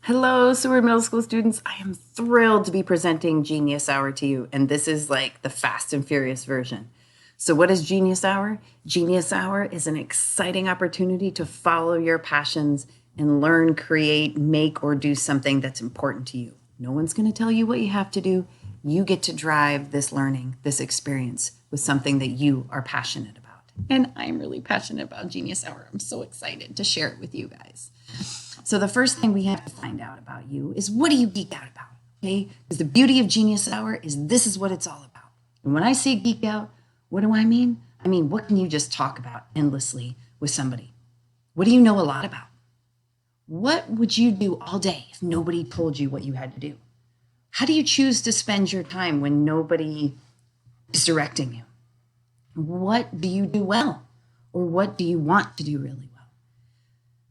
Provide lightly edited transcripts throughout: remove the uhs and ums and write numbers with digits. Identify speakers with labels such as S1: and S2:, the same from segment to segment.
S1: Hello, Seward Middle School students. I am thrilled to be presenting Genius Hour to you, and this is like the fast and furious version. So what is Genius Hour? Genius Hour is an exciting opportunity to follow your passions and learn, create, make, or do something that's important to you. No one's going to tell you what you have to do. You get to drive this learning, this experience with something that you are passionate about. And I'm really passionate about Genius Hour. I'm so excited to share it with you guys. So the first thing we have to find out about you is, what do you geek out about? Okay? Because the beauty of Genius Hour is this is what it's all about. And when I say geek out, what do I mean? I mean, what can you just talk about endlessly with somebody? What do you know a lot about? What would you do all day if nobody told you what you had to do? How do you choose to spend your time when nobody is directing you? What do you do well? Or what do you want to do really well?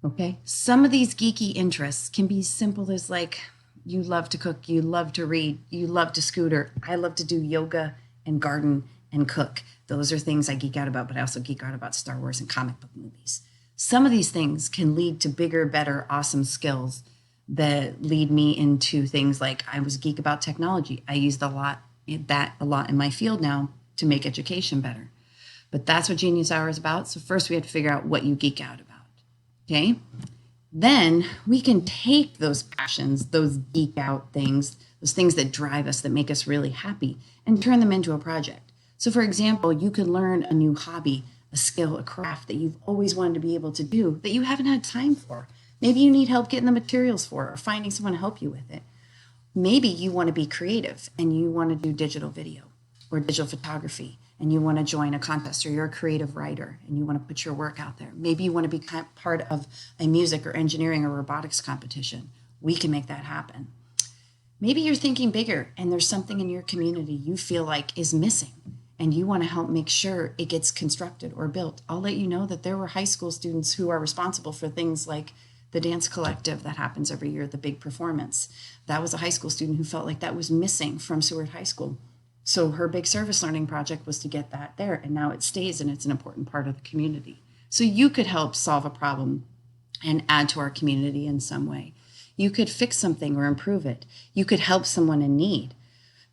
S1: Okay, some of these geeky interests can be simple as like, you love to cook, you love to read, you love to scooter. I love to do yoga and garden and cook. Those are things I geek out about, but I also geek out about Star Wars and comic book movies. Some of these things can lead to bigger, better, awesome skills that lead me into things like, I was a geek about technology. I use that a lot in my field now to make education better. But that's what Genius Hour is about. So first we have to figure out what you geek out about. Okay, then we can take those passions, those geek out things, those things that drive us, that make us really happy, and turn them into a project. So for example, you could learn a new hobby, a skill, a craft that you've always wanted to be able to do that you haven't had time for. Maybe you need help getting the materials for it, or finding someone to help you with it. Maybe you want to be creative and you want to do digital video or digital photography, and you want to join a contest, or you're a creative writer and you want to put your work out there. Maybe you want to be part of a music or engineering or robotics competition. We can make that happen. Maybe you're thinking bigger and there's something in your community you feel like is missing and you want to help make sure it gets constructed or built. I'll let you know that there were high school students who are responsible for things like the dance collective that happens every year, the big performance. That was a high school student who felt like that was missing from Seward High School. So her big service learning project was to get that there, and now it stays and it's an important part of the community. So you could help solve a problem and add to our community in some way. You could fix something or improve it. You could help someone in need.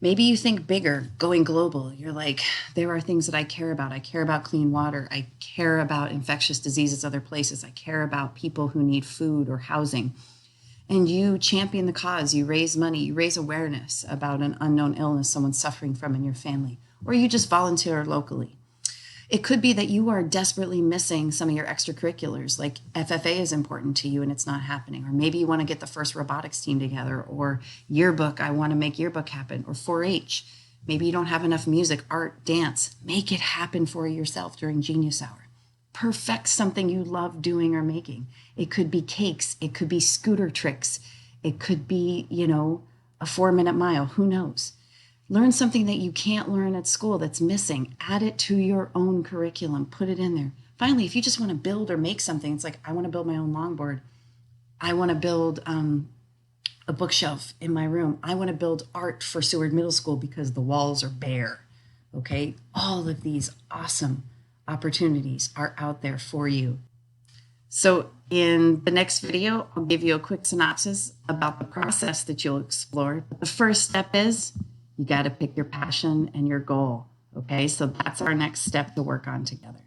S1: Maybe you think bigger, going global. You're like, there are things that I care about. I care about clean water. I care about infectious diseases other places. I care about people who need food or housing. And you champion the cause, you raise money, you raise awareness about an unknown illness someone's suffering from in your family, or you just volunteer locally. It could be that you are desperately missing some of your extracurriculars, like FFA is important to you and it's not happening, or maybe you want to get the first robotics team together, or yearbook, I want to make yearbook happen, or 4-H. Maybe you don't have enough music, art, dance. Make it happen for yourself during Genius Hour. Perfect something you love doing or making. It could be cakes. It could be scooter tricks. It could be, a 4-minute mile. Who knows? Learn something that you can't learn at school that's missing. Add it to your own curriculum. Put it in there. Finally, if you just want to build or make something, it's like, I want to build my own longboard. I want to build a bookshelf in my room. I want to build art for Seward Middle School because the walls are bare. Okay? All of these awesome opportunities are out there for you. So in the next video, I'll give you a quick synopsis about the process that you'll explore. The first step is you got to pick your passion and your goal. Okay, so that's our next step to work on together.